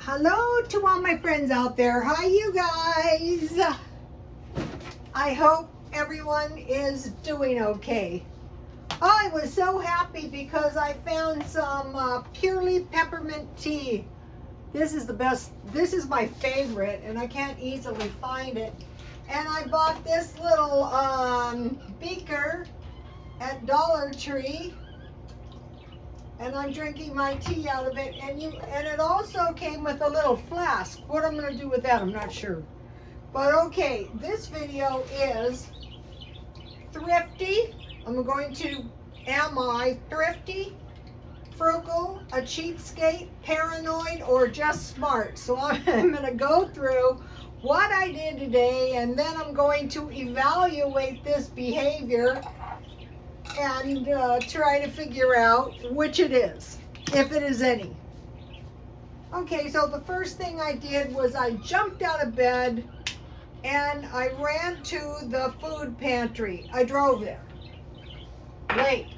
Hello to all my friends out there. Hi, you guys. I hope everyone is doing okay. I was so happy because I found some purely peppermint tea. This is the best. This is my favorite, and I can't easily find it. And I bought this little beaker at Dollar Tree. And I'm drinking my tea out of it, and it also came with a little flask. What I'm going to do with that, I'm not sure. But okay, this video is thrifty. Am I thrifty, frugal, a cheapskate, paranoid, or just smart? So I'm going to go through what I did today, and then I'm going to evaluate this behavior and try to figure out which it is, if it is any. Okay, so the first thing I did was I jumped out of bed and I ran to the food pantry. I drove there late.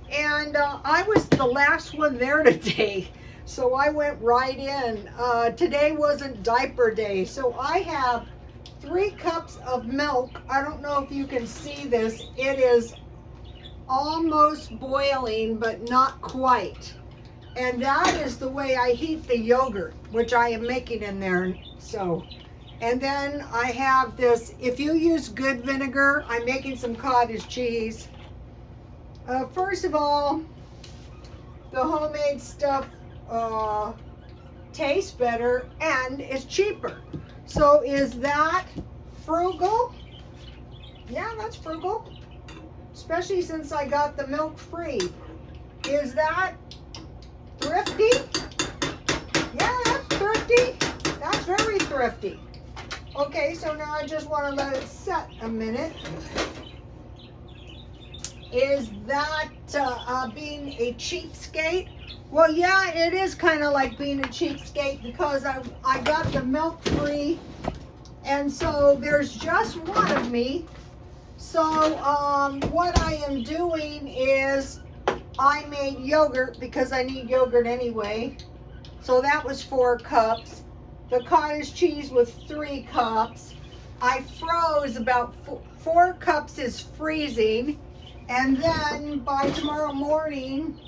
And I was the last one there today, so I went right in. Today wasn't diaper day, so I have 3 cups of milk. I don't know if you can see this. It is almost boiling, but not quite. And that is the way I heat the yogurt, which I am making in there. So, and then I have this, if you use good vinegar, I'm making some cottage cheese. First of all, the homemade stuff tastes better and is cheaper. So is that frugal? Yeah, that's frugal. Especially since I got the milk free. Is that thrifty? Yeah, that's thrifty. That's very thrifty. Okay, so now I just want to let it set a minute. Is that being a cheapskate? Well, yeah, it is kind of like being a cheapskate because I got the milk free, and so there's just one of me. So what I am doing is I made yogurt because I need yogurt anyway. So that was 4 cups. The cottage cheese was 3 cups. I froze about 4 cups is freezing. And then by tomorrow morning,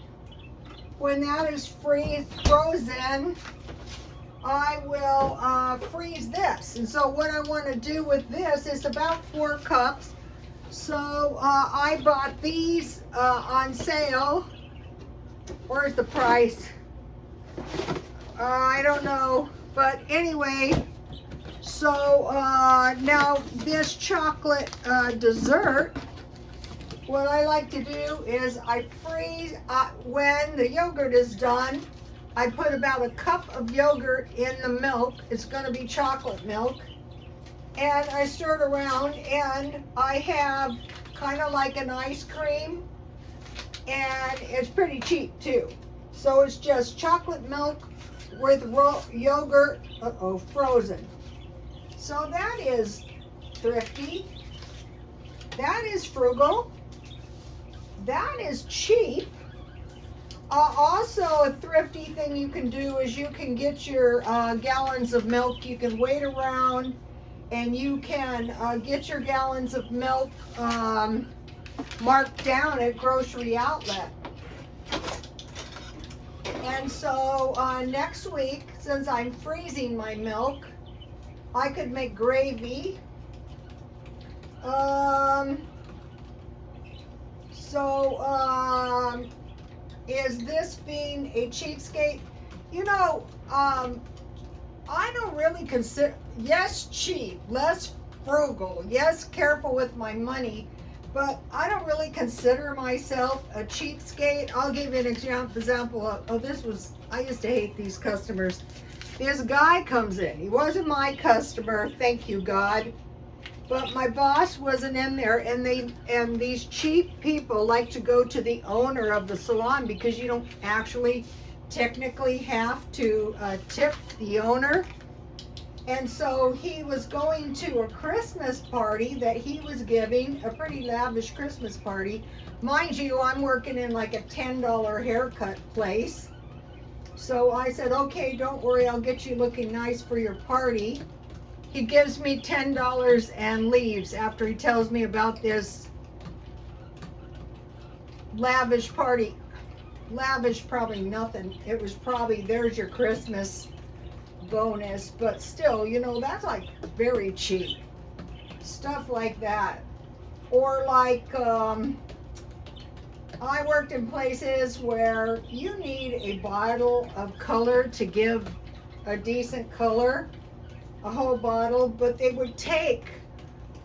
when that is frozen, I will freeze this. And so what I want to do with this is about 4 cups. So I bought these on sale. Where's the price? I don't know. But anyway, so now this chocolate dessert, what I like to do is I freeze, when the yogurt is done, I put about 1 cup of yogurt in the milk. It's going to be chocolate milk. And I stir it around, and I have kind of like an ice cream, and it's pretty cheap too. So it's just chocolate milk with yogurt, frozen. So that is thrifty. That is frugal. That is cheap. Also, a thrifty thing you can do is you can get your gallons of milk. You can wait around, and you can get your gallons of milk marked down at grocery outlet. And so next week, since I'm freezing my milk, I could make gravy. Is this being a cheapskate? You know, I don't really consider, yes, cheap, less frugal, yes, careful with my money, but I don't really consider myself a cheapskate. I'll give you an example of, I used to hate these customers. This guy comes in, he wasn't my customer, thank you God, but my boss wasn't in there, and these cheap people like to go to the owner of the salon because you don't actually technically have to tip the owner. And so he was going to a Christmas party that he was giving, a pretty lavish Christmas party. Mind you, I'm working in like a $10 haircut place. So I said, okay, don't worry, I'll get you looking nice for your party. He gives me $10 and leaves after he tells me about this lavish party. Lavish, probably nothing. It was probably, there's your Christmas bonus, but still, you know, that's like very cheap. Stuff like that. Or like, I worked in places where you need a bottle of color to give a decent color, a whole bottle, but they would take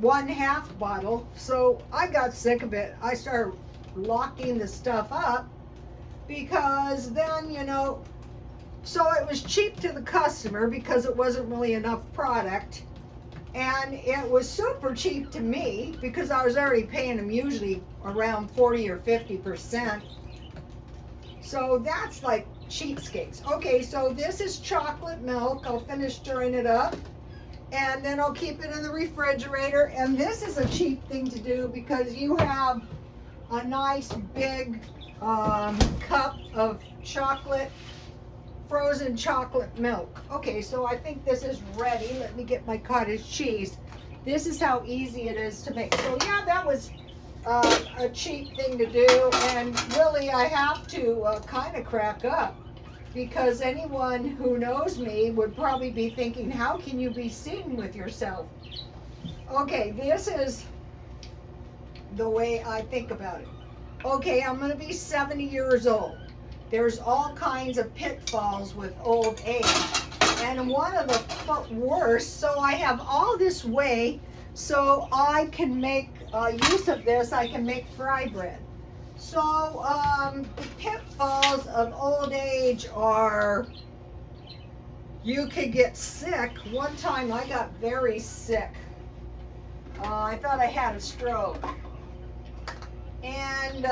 1/2 bottle. So I got sick of it. I started locking the stuff up because then, you know, so it was cheap to the customer because it wasn't really enough product. And it was super cheap to me because I was already paying them usually around 40 or 50%. So that's like cheapskates. Okay, so this is chocolate milk. I'll finish stirring it up. And then I'll keep it in the refrigerator. And this is a cheap thing to do because you have a nice big cup of chocolate, frozen chocolate milk. Okay, so I think this is ready. Let me get my cottage cheese. This is how easy it is to make. So yeah, that was a cheap thing to do, and really I have to kind of crack up because anyone who knows me would probably be thinking, how can you be seen with yourself? Okay, this is the way I think about it. Okay, I'm going to be 70 years old. There's all kinds of pitfalls with old age. And one of the worst, so I have all this whey, so I can make use of this. I can make fry bread. So the pitfalls of old age are you could get sick. One time I got very sick. I thought I had a stroke. And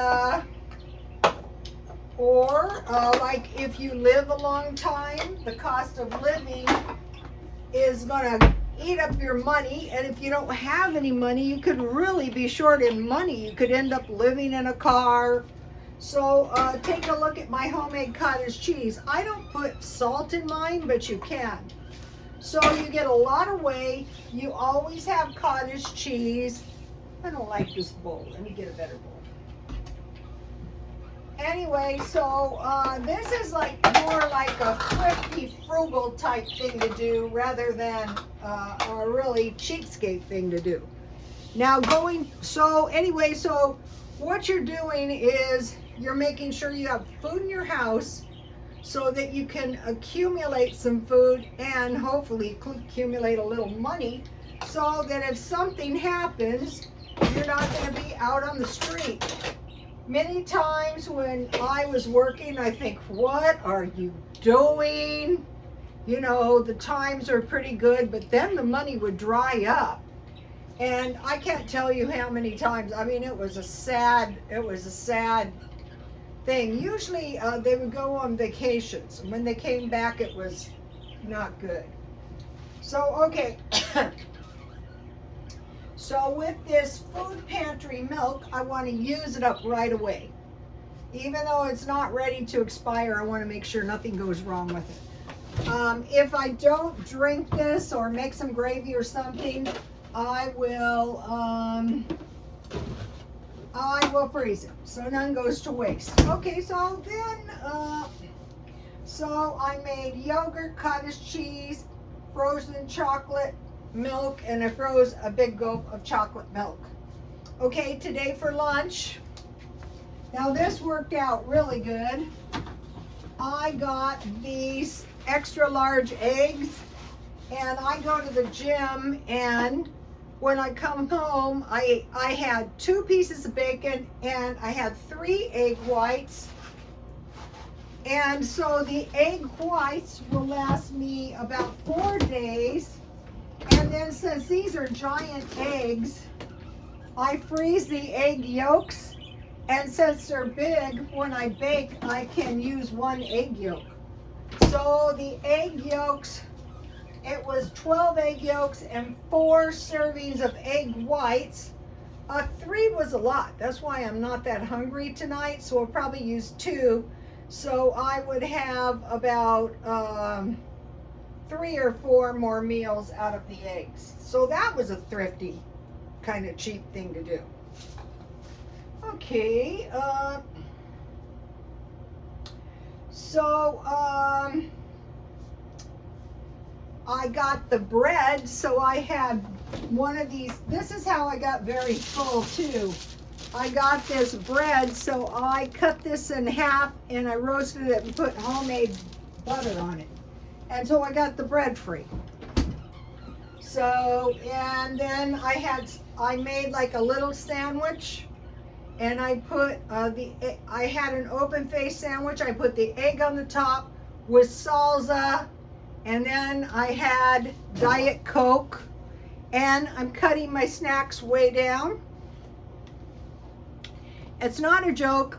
or like if you live a long time, the cost of living is gonna eat up your money, and if you don't have any money, you could really be short in money. You could end up living in a car. So take a look at my homemade cottage cheese. I don't put salt in mine, but you can. So you get a lot of whey. You always have cottage cheese. I don't like this bowl. Let me get a better bowl. Anyway, so this is like more like a thrifty, frugal type thing to do rather than a really cheapskate thing to do. Now so what you're doing is you're making sure you have food in your house so that you can accumulate some food and hopefully accumulate a little money so that if something happens, you're not going to be out on the street. Many times when I was working, I think, what are you doing? You know, the times are pretty good, but then the money would dry up. And I can't tell you how many times. I mean, it was a sad thing. Usually they would go on vacations, and when they came back, it was not good. So, okay. So with this food pantry milk, I want to use it up right away. Even though it's not ready to expire, I want to make sure nothing goes wrong with it. If I don't drink this or make some gravy or something, I will freeze it so none goes to waste. Okay, so then, so I made yogurt, cottage cheese, frozen chocolate, milk, and I froze a big gulp of chocolate milk. Okay, today for lunch, now this worked out really good. I got these extra large eggs, and I go to the gym, and when I come home, I had 2 pieces of bacon and I had 3 egg whites. And so the egg whites will last me about 4 days. And then since these are giant eggs, I freeze the egg yolks. And since they're big, when I bake, I can use 1 egg yolk. So the egg yolks, it was 12 egg yolks and 4 servings of egg whites. 3 was a lot. That's why I'm not that hungry tonight. So I'll probably use 2 So I would have about 3 or 4 more meals out of the eggs. So that was a thrifty kind of cheap thing to do. Okay, I got the bread, so I had one of these. This is how I got very full too. I got this bread, so I cut this in half and I roasted it and put homemade butter on it. And so I got the bread free. So, and then I made like a little sandwich, and I put I had an open face sandwich. I put the egg on the top with salsa, and then I had Diet Coke, and I'm cutting my snacks way down. It's not a joke.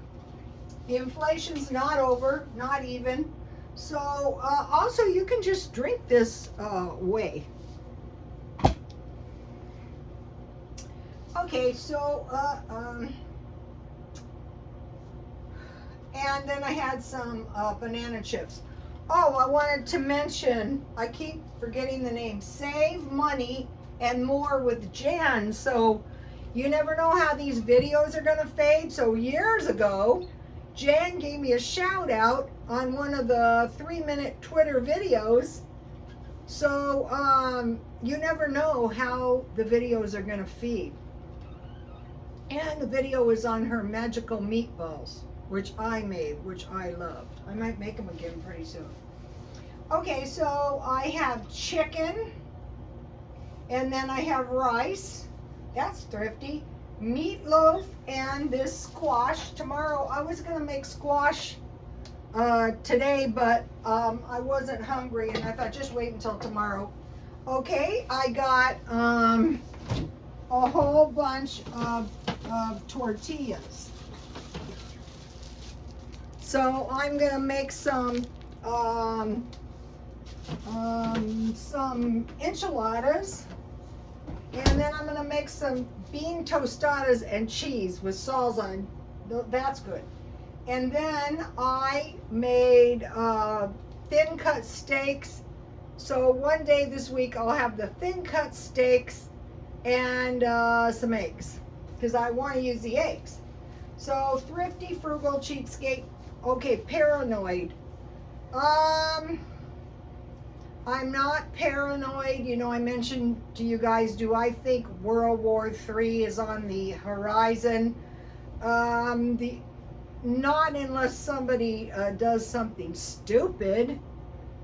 The inflation's not over, not even. So also you can just drink this way. Okay, so and then I had some banana chips. Oh, I wanted to mention, I keep forgetting the name, Save Money and More with Jan. So you never know how these videos are going to fade. So years ago, Jan gave me a shout out on one of the 3-minute Twitter videos. So you never know how the videos are going to feed. And the video was on her magical meatballs, which I made, which I loved. I might make them again pretty soon. Okay, so I have chicken, and then I have rice. That's thrifty. Meatloaf and this squash. Tomorrow, I was going to make squash today, but I wasn't hungry, and I thought just wait until tomorrow. Okay, I got a whole bunch of tortillas. So I'm gonna make some enchiladas, and then I'm gonna make some bean tostadas and cheese with salsa, and that's good. And then I made thin cut steaks. So one day this week I'll have the thin cut steaks and some eggs, because I want to use the eggs. So thrifty, frugal, cheapskate. Okay, paranoid. I'm not paranoid. You know, I mentioned to you guys, do I think World War III is on the horizon? Not unless somebody does something stupid,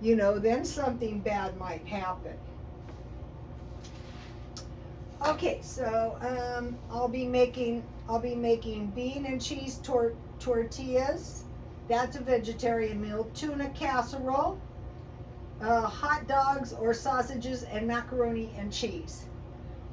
you know, then something bad might happen. Okay, so I'll be making bean and cheese tortillas. That's a vegetarian meal. Tuna casserole, hot dogs or sausages, and macaroni and cheese.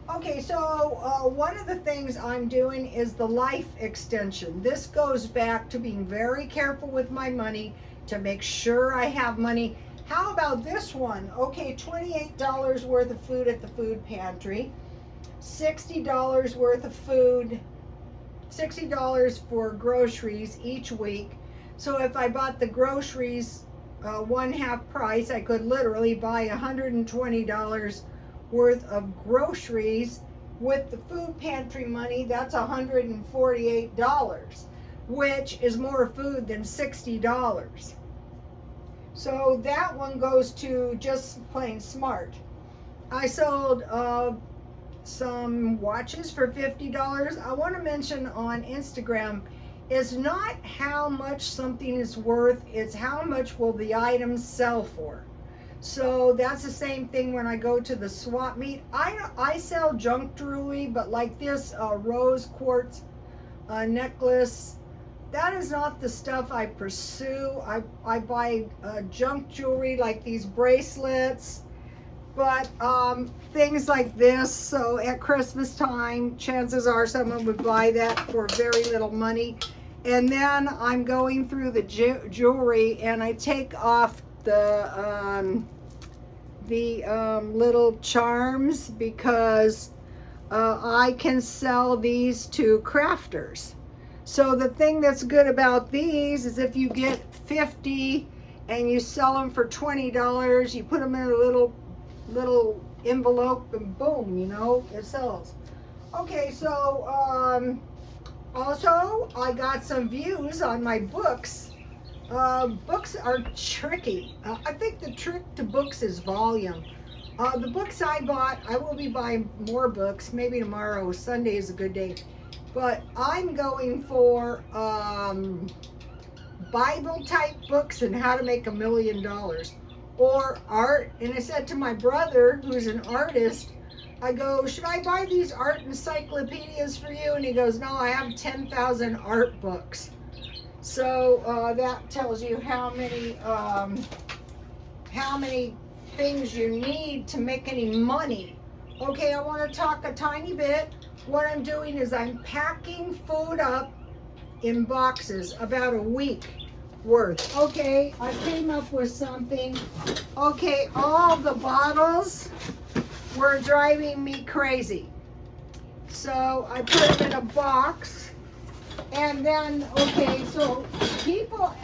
Okay, so one of the things I'm doing is the life extension. This goes back to being very careful with my money to make sure I have money. How about this one? Okay, $28 worth of food at the food pantry. $60 worth of food, $60 for groceries each week. So if I bought the groceries one half price, I could literally buy $120 worth of groceries. With the food pantry money, that's $148, which is more food than $60. So that one goes to just plain smart. I sold some watches for $50. I want to mention on Instagram, it's not how much something is worth, it's how much will the item sell for. So that's the same thing when I go to the swap meet. I sell junk jewelry, but like this rose quartz necklace, that is not the stuff I pursue. I buy junk jewelry like these bracelets, but things like this. So at Christmas time, chances are someone would buy that for very little money. And then I'm going through the jewelry, and I take off the little charms, because I can sell these to crafters. So the thing that's good about these is if you get 50 and you sell them for $20, you put them in a little envelope and boom, you know, it sells. Okay, so also I got some views on my books. Books are tricky. I think the trick to books is volume. The books I bought, I will be buying more books, maybe tomorrow. Sunday is a good day. But I'm going for Bible type books and how to make $1 million. Or art. And I said to my brother, who's an artist, I go, should I buy these art encyclopedias for you? And he goes, no, I have 10,000 art books. So that tells you how many things you need to make any money. Okay, I want to talk a tiny bit. What I'm doing is I'm packing food up in boxes, about a week worth. Okay, I came up with something. Okay, all the bottles were driving me crazy. So I put them in a box, and then, okay, so people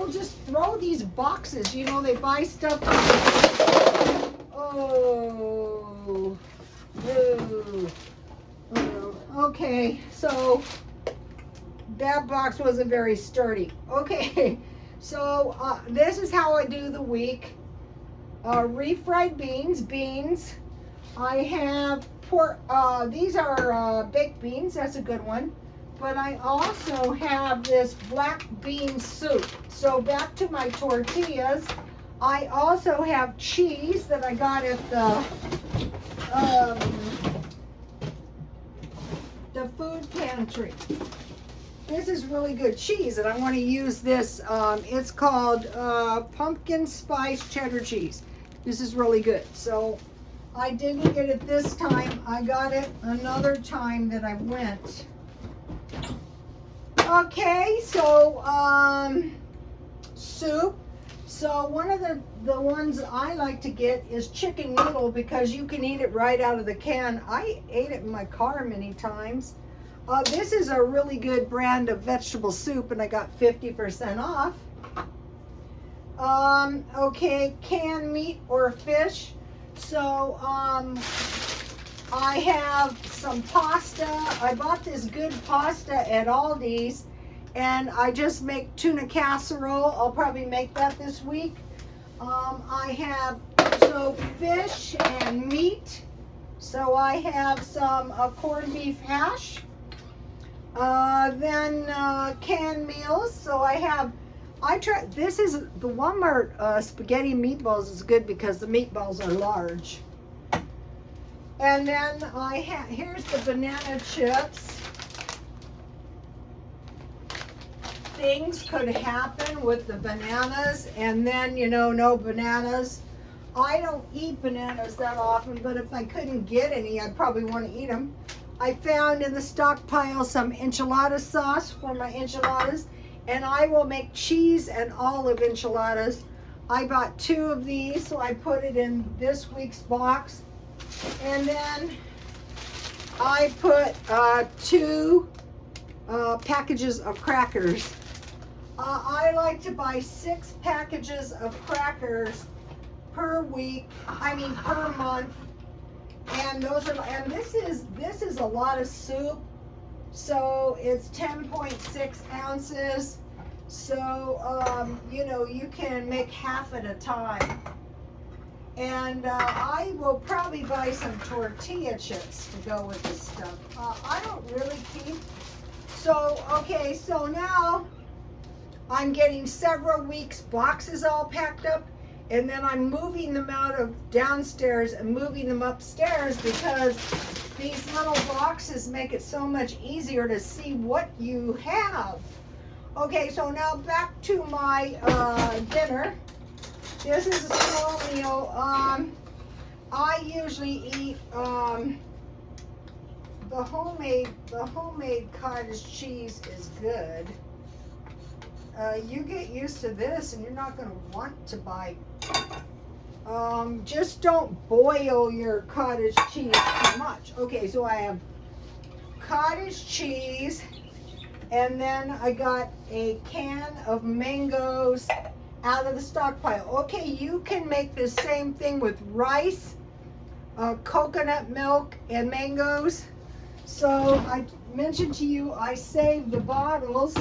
just throw these boxes, you know, they buy stuff. Oh, okay, so that box wasn't very sturdy. Okay, so this is how I do the week. Refried beans. I have these are baked beans, that's a good one. But I also have this black bean soup. So back to my tortillas. I also have cheese that I got at the food pantry. This is really good cheese, and I want to use this. It's called pumpkin spice cheddar cheese. This is really good. So I didn't get it this time. I got it another time that I went. Okay, so soup. So one of the ones I like to get is chicken noodle because you can eat it right out of the can. I ate it in my car many times. This is a really good brand of vegetable soup, and I got 50% off. Okay, canned meat or fish. So I have some pasta. I bought this good pasta at Aldi's, and I just make tuna casserole. I'll probably make that this week. I have fish and meat. So I have some corned beef hash. Then canned meals. So this is the Walmart spaghetti meatballs is good because the meatballs are large. And then here's the banana chips. Things could happen with the bananas, and then, you know, no bananas. I don't eat bananas that often, but if I couldn't get any, I'd probably want to eat them. I found in the stockpile some enchilada sauce for my enchiladas, and I will make cheese and olive enchiladas. I bought 2 of these, so I put it in this week's box. And then I put 2 packages of crackers. I like to buy 6 packages of crackers per month. And this is a lot of soup. So it's 10.6 ounces. So you know, you can make half at a time. And I will probably buy some tortilla chips to go with this stuff. I don't really keep. So, okay, so now I'm getting several weeks boxes all packed up, and then I'm moving them out of downstairs and moving them upstairs because these little boxes make it so much easier to see what you have. Okay, so now back to my dinner. This is a small meal. I usually eat the homemade cottage cheese is good. You get used to this and you're not going to want to buy. Just don't boil your cottage cheese too much. Okay, so I have cottage cheese, And then I got a can of mangoes out of the stockpile. Okay, you can make the same thing with rice, coconut milk, and mangoes. So I mentioned to you I saved the bottles,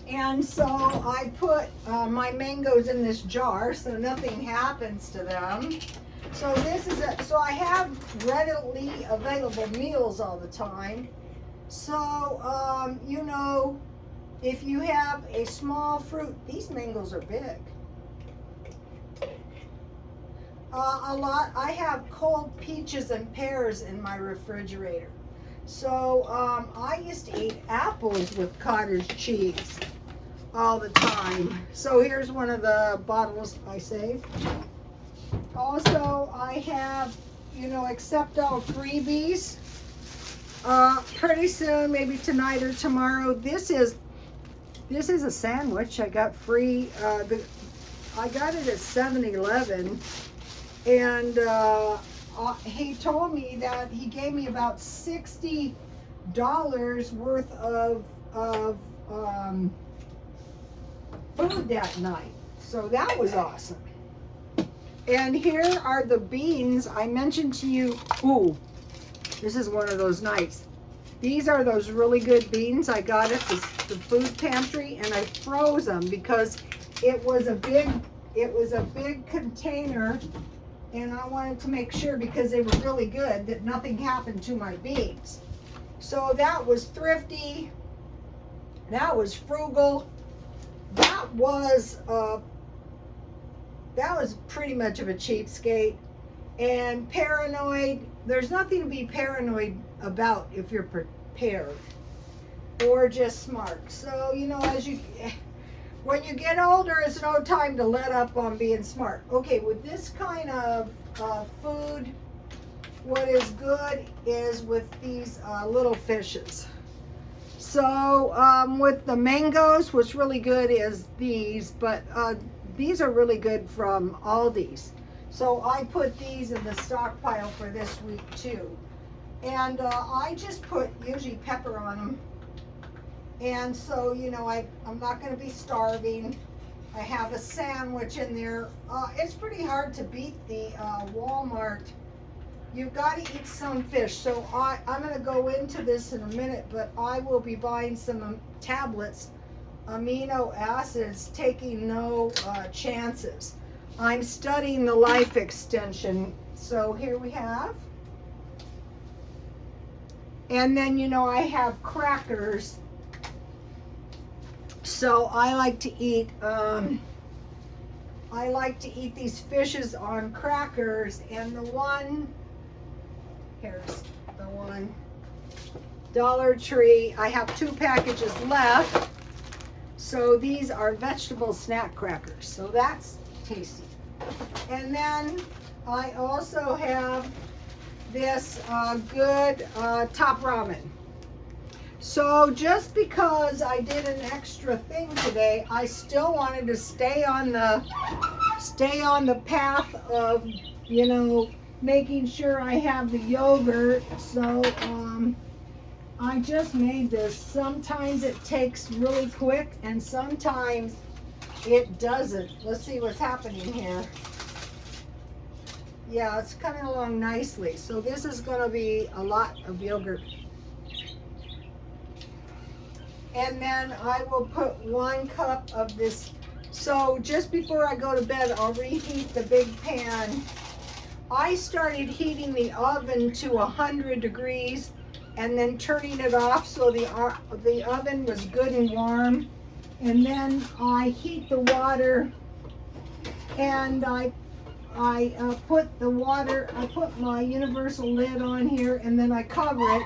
and so I put my mangoes in this jar so nothing happens to them. So this is so I have readily available meals all the time. So you know, if you have a small fruit, these mangoes are big. I have cold peaches and pears in my refrigerator. So I used to eat apples with cottage cheese all the time. So here's one of the bottles I saved. Also, I have, you know, accept all freebies. Pretty soon, maybe tonight or tomorrow. This is a sandwich I got free. I got it at 7-Eleven. And he told me that he gave me about $60 worth of food that night. So that was awesome. And here are the beans I mentioned to you. Ooh, this is one of those nights. These are those really good beans I got at the food pantry, and I froze them because it was a big container. And I wanted to make sure, because they were really good, that nothing happened to my beans. So that was Thrifty. That was Frugal. That was pretty much of a cheapskate. And Paranoid. There's nothing to be paranoid about if you're prepared or just smart. So, you know, when you get older, it's no time to let up on being smart. Okay, with this kind of food, what is good is with these little fishes. So with the mangoes, what's really good is these, but these are really good from Aldi's. So I put these in the stockpile for this week too. And I just put usually pepper on them. And so, you know, I'm not going to be starving. I have a sandwich in there. It's pretty hard to beat the Walmart. You've got to eat some fish. So I'm going to go into this in a minute, but I will be buying some tablets, amino acids, taking no chances. I'm studying the life extension. So here we have. And then, you know, I have crackers. So I like to eat these fishes on crackers, and here's the one, Dollar Tree. I have 2 packages left. So these are vegetable snack crackers. So that's tasty. And then I also have this good top ramen. So just because I did an extra thing today, I still wanted to stay on the path of, you know, making sure I have the yogurt. So I just made this. Sometimes it takes really quick and sometimes it doesn't. Let's see what's happening here. Yeah, it's coming along nicely. So this is going to be a lot of yogurt. And then I will put 1 cup of this. So just before I go to bed, I'll reheat the big pan. I started heating the oven to 100 degrees and then turning it off so the oven was good and warm. And then I heat the water, and I put my universal lid on here, and then I cover it.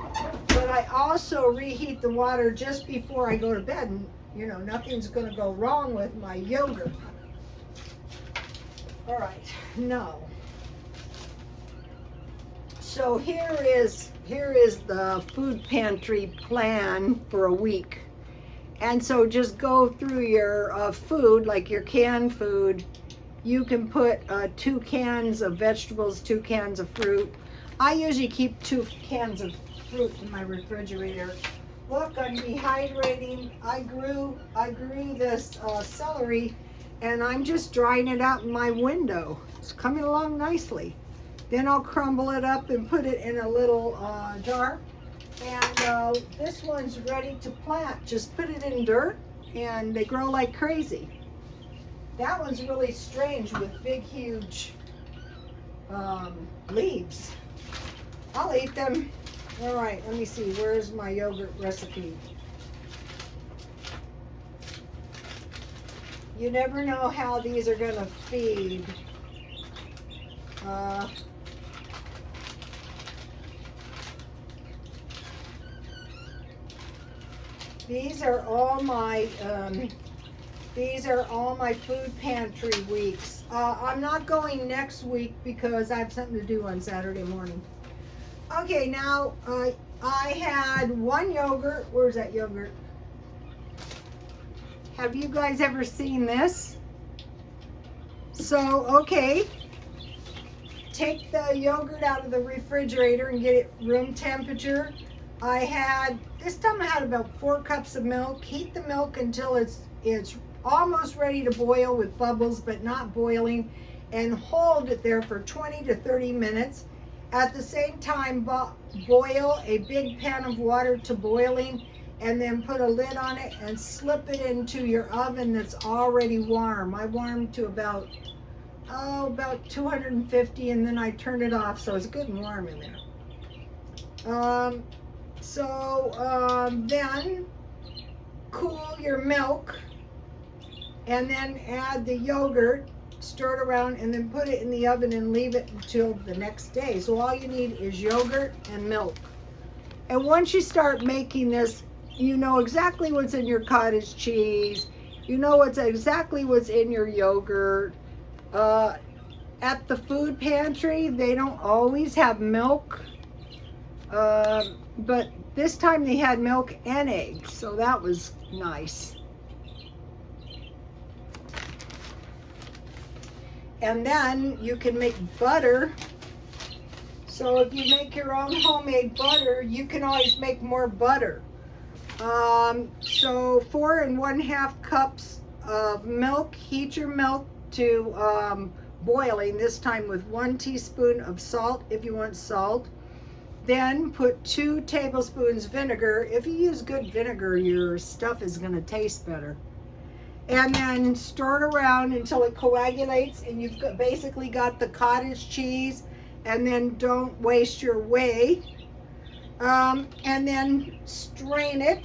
But I also reheat the water just before I go to bed, and you know, nothing's going to go wrong with my yogurt. All right, no. So here is the food pantry plan for a week. And so just go through your food, like your canned food. You can put 2 cans of vegetables, 2 cans of fruit. I usually keep 2 cans of fruit in my refrigerator. Look, I'm dehydrating. I grew this celery, and I'm just drying it out in my window. It's coming along nicely. Then I'll crumble it up and put it in a little jar. And this one's ready to plant. Just put it in dirt, and they grow like crazy. That one's really strange with big, huge leaves. I'll eat them. All right, let me see. Where's my yogurt recipe? You never know how these are gonna feed. These are all my food pantry weeks. I'm not going next week because I have something to do on Saturday morning. Okay, now I had one yogurt. Where's that yogurt? Have you guys ever seen this? So, okay, take the yogurt out of the refrigerator and get it room temperature. This time I had about 4 cups of milk. Heat the milk until it's almost ready to boil with bubbles, but not boiling, and hold it there for 20 to 30 minutes. At the same time, boil a big pan of water to boiling, and then put a lid on it and slip it into your oven that's already warm. I warmed to about 250, and then I turned it off, so it's good and warm in there. Then cool your milk, and then add the yogurt, stir it around, and then put it in the oven and leave it until the next day. So all you need is yogurt and milk. And once you start making this, you know exactly what's in your cottage cheese. You know exactly what's in your yogurt. At the food pantry, they don't always have milk. But this time they had milk and eggs, so that was nice. And then you can make butter. So if you make your own homemade butter, you can always make more butter. So 4 1/2 cups of milk. Heat your milk to boiling, this time with 1 teaspoon of salt if you want salt. Then put 2 tablespoons vinegar. If you use good vinegar, your stuff is going to taste better. And then stir it around until it coagulates, and you've basically got the cottage cheese. And then don't waste your whey. And then strain it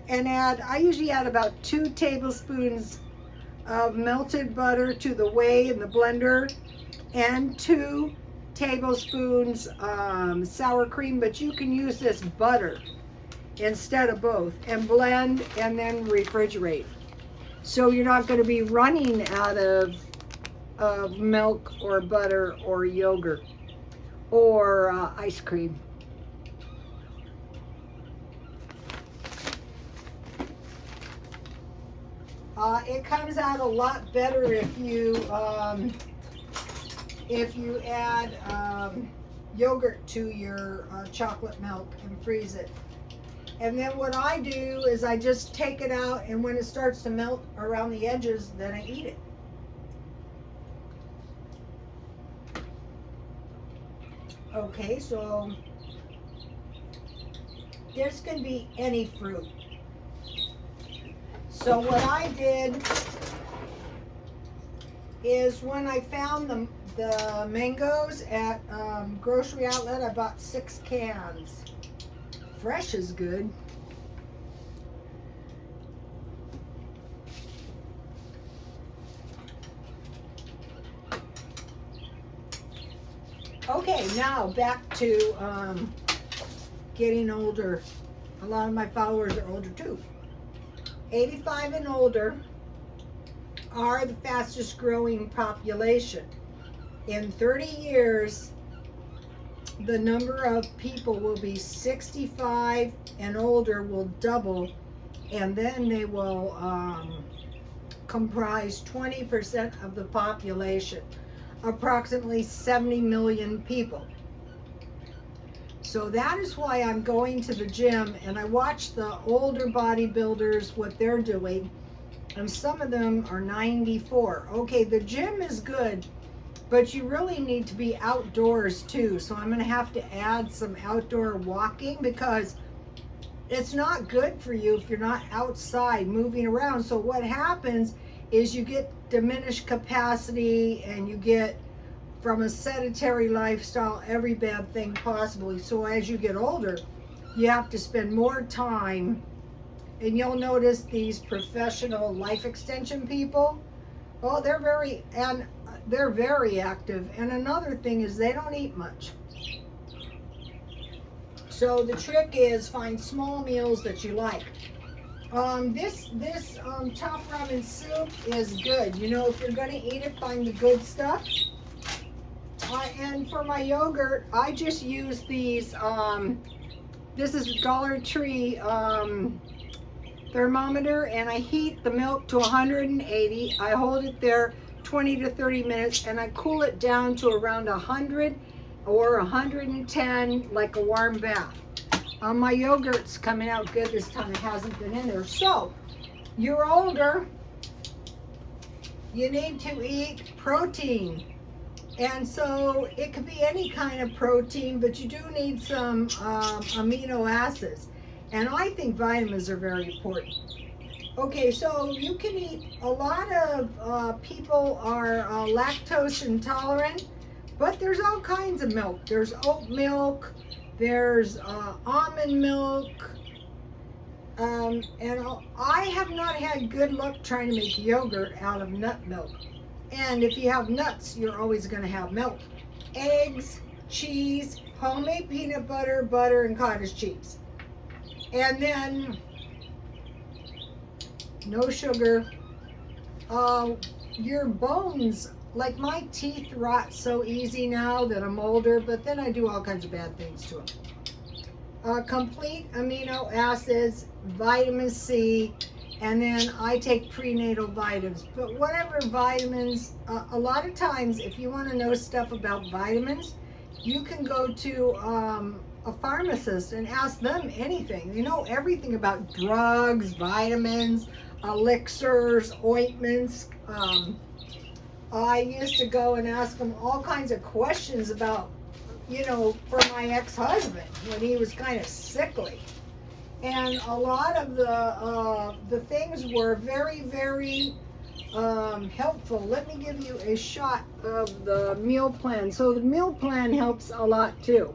and I usually add about 2 tablespoons of melted butter to the whey in the blender, and 2 tablespoons sour cream, but you can use this butter instead of both, and blend and then refrigerate. So you're not going to be running out of milk or butter or yogurt or ice cream. It comes out a lot better if you add yogurt to your chocolate milk and freeze it. And then what I do is I just take it out, and when it starts to melt around the edges, then I eat it. Okay, so this can be any fruit. So what I did is when I found the mangoes at grocery outlet, I bought 6 cans. Fresh is good. Okay, now back to getting older. A lot of my followers are older too. 85 and older are the fastest growing population. In 30 years, the number of people will be 65 and older will double, and then they will comprise 20% of the population, approximately 70 million people. So that is why I'm going to the gym, and I watch the older bodybuilders, what they're doing, and some of them are 94. Okay, the gym is good, but you really need to be outdoors too. So I'm going to have to add some outdoor walking, because it's not good for you if you're not outside moving around. So what happens is you get diminished capacity, and you get, from a sedentary lifestyle, every bad thing possibly. So as you get older, you have to spend more time, and you'll notice these professional life extension people, oh, they're very active. And another thing is they don't eat much. So the trick is find small meals that you like. This top ramen soup is good. You know, if you're going to eat it, find the good stuff. And for my yogurt, I just use these. This is a Dollar Tree thermometer, and I heat the milk to 180. I hold it there 20 to 30 minutes, and I cool it down to around 100 or 110, like a warm bath. My yogurt's coming out good this time. It hasn't been in there. So, you're older, you need to eat protein. And so it could be any kind of protein, but you do need some amino acids. And I think vitamins are very important. Okay, so you can eat, a lot of people are lactose intolerant, but there's all kinds of milk. There's oat milk, there's almond milk, and I have not had good luck trying to make yogurt out of nut milk. And if you have nuts, you're always going to have milk. Eggs, cheese, homemade peanut butter, butter, and cottage cheese. And then no sugar. Your bones, like my teeth rot so easy now that I'm older, but then I do all kinds of bad things to them. Complete amino acids, vitamin C, and then I take prenatal vitamins. But whatever vitamins, a lot of times, if you want to know stuff about vitamins, you can go to a pharmacist and ask them anything. They know everything about drugs, vitamins, elixirs, ointments. I used to go and ask them all kinds of questions about, you know, for my ex-husband when he was kind of sickly. And a lot of the things were very, very helpful. Let me give you a shot of the meal plan. So the meal plan helps a lot too.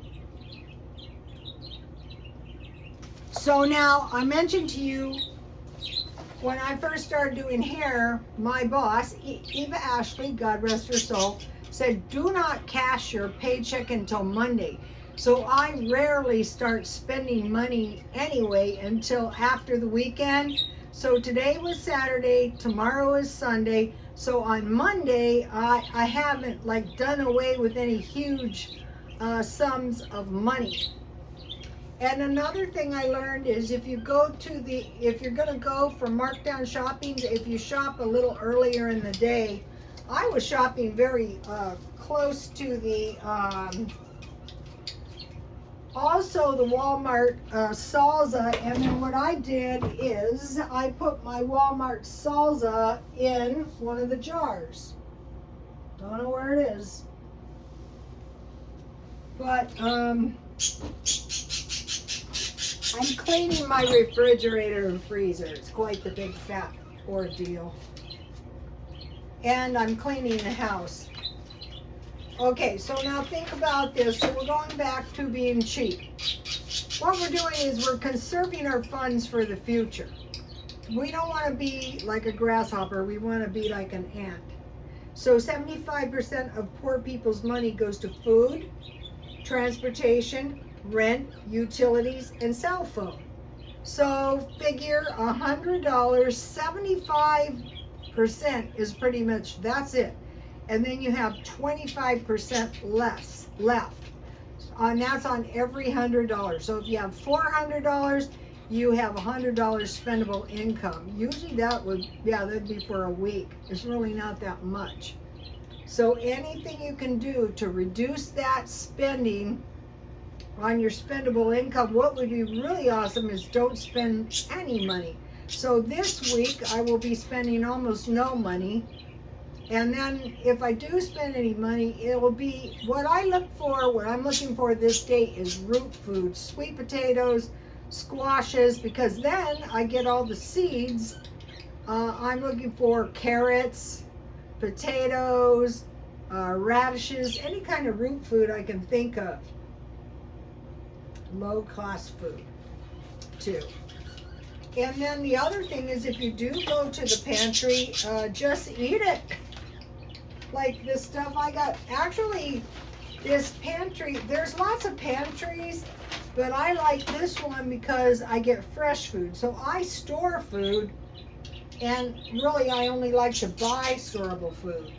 So now, I mentioned to you, when I first started doing hair, my boss, Eva Ashley, God rest her soul, said, do not cash your paycheck until Monday. So I rarely start spending money anyway until after the weekend. So today was Saturday, tomorrow is Sunday. So on Monday, I haven't like done away with any huge sums of money. And another thing I learned is if you're going to go for markdown shopping, if you shop a little earlier in the day, I was shopping very close to the, also the Walmart salsa, and then what I did is I put my Walmart salsa in one of the jars. Don't know where it is. But I'm cleaning my refrigerator and freezer. It's quite the big fat ordeal. And I'm cleaning the house. Okay, so now think about this. So we're going back to being cheap. What we're doing is we're conserving our funds for the future. We don't want to be like a grasshopper. We want to be like an ant. So 75% of poor people's money goes to food, transportation, rent, utilities, and cell phone. So figure $100, 75% is pretty much, that's it. And then you have 25% less left. And that's on every $100. So if you have $400, you have $100 spendable income. Usually that'd be for a week. It's really not that much. So anything you can do to reduce that spending on your spendable income, what would be really awesome is don't spend any money. So this week I will be spending almost no money. And then if I do spend any money, it will be what I look for, what I'm looking for this day is root food, sweet potatoes, squashes, because then I get all the seeds. I'm looking for carrots, potatoes, radishes, any kind of root food I can think of. Low cost food too. And then the other thing is if you do go to the pantry, just eat it. Like this stuff I got, actually this pantry, there's lots of pantries, but I like this one because I get fresh food. So I store food, and really I only like to buy storable food.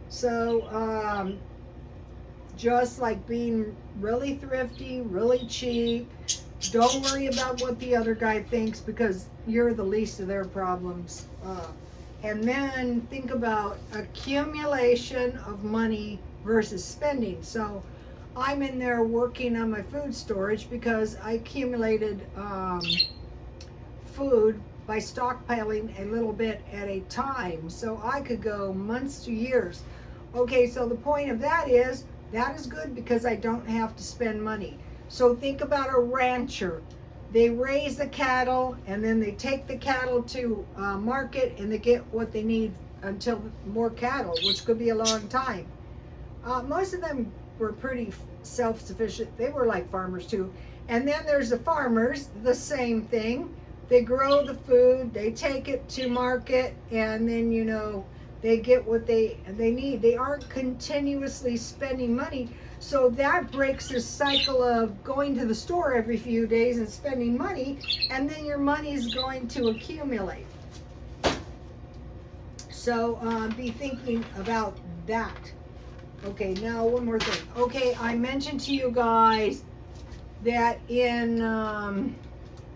So just like being really thrifty, really cheap. Don't worry about what the other guy thinks because you're the least of their problems. And then think about accumulation of money versus spending. So I'm in there working on my food storage because I accumulated food by stockpiling a little bit at a time. So I could go months to years. Okay, so the point of that is good because I don't have to spend money. So think about a rancher. They raise the cattle and then they take the cattle to market and they get what they need until more cattle, which could be a long time. Most of them were pretty self-sufficient. They were like farmers too. And then there's the farmers, the same thing. They grow the food, they take it to market, and then, you know, they get what they need. They aren't continuously spending money. So that breaks the cycle of going to the store every few days and spending money, and then your money is going to accumulate. So be thinking about that. Okay, now one more thing. Okay, I mentioned to you guys that in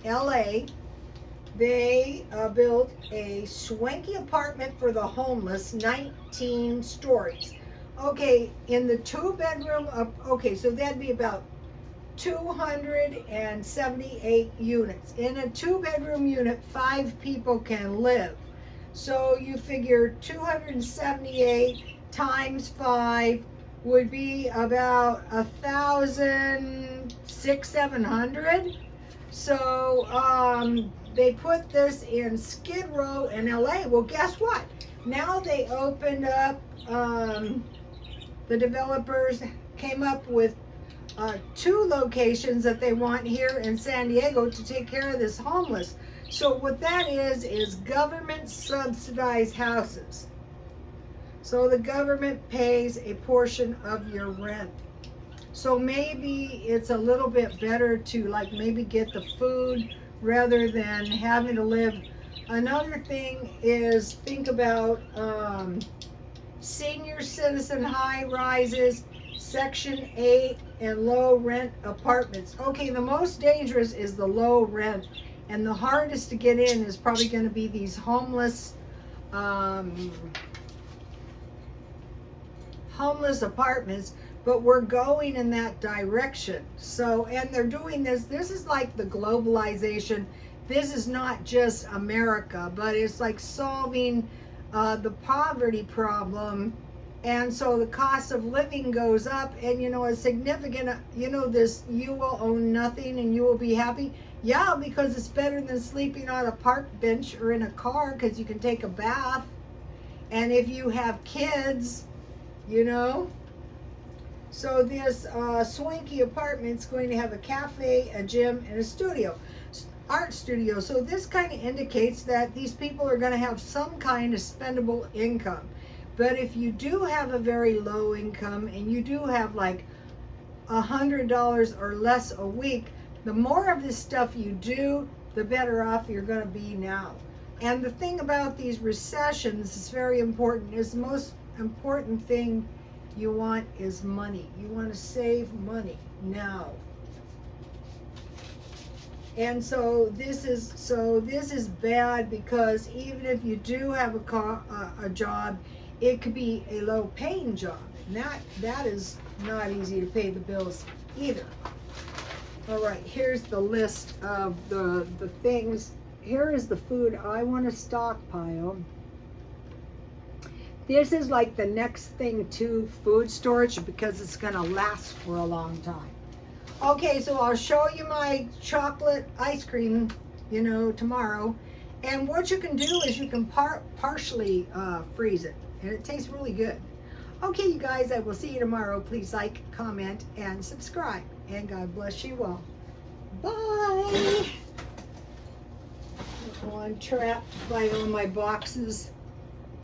LA, they built a swanky apartment for the homeless, 19 stories. Okay, in the 2-bedroom, okay, so that'd be about 278 units. In a 2-bedroom unit, 5 people can live. So you figure 278 times 5 would be about 1,600-700. So they put this in Skid Row in LA. Well, guess what? Now they opened up, the developers came up with 2 locations that they want here in San Diego to take care of this homeless. So what that is government subsidized houses. So the government pays a portion of your rent. So maybe it's a little bit better to like maybe get the food rather than having to live. Another thing is think about senior citizen high rises, Section 8, and low rent apartments. Okay, the most dangerous is the low rent, and the hardest to get in is probably going to be these homeless apartments, but we're going in that direction. So, and they're doing this is like the globalization. This is not just America, but it's like solving the poverty problem. And so the cost of living goes up, and you know, a significant, you know, this, you will own nothing and you will be happy. Yeah, because it's better than sleeping on a park bench or in a car because you can take a bath. And if you have kids, you know, so this swanky apartment's going to have a cafe, a gym, and a studio, art studio. So this kind of indicates that these people are going to have some kind of spendable income. But if you do have a very low income and you do have like $100 or less a week, the more of this stuff you do, the better off you're going to be now. And the thing about these recessions is very important. Is the most important thing you want is money. You want to save money now. And so this is bad because even if you do have a job it could be a low paying job. And that is not easy to pay the bills either. All right, here's the list of the things. Here is the food I want to stockpile. This is like the next thing to food storage because it's going to last for a long time. Okay, so I'll show you my chocolate ice cream, you know, tomorrow. And what you can do is you can partially freeze it, and it tastes really good. Okay, you guys, I will see you tomorrow. Please like, comment, and subscribe. And God bless you all. Bye. Oh, I'm trapped by all my boxes.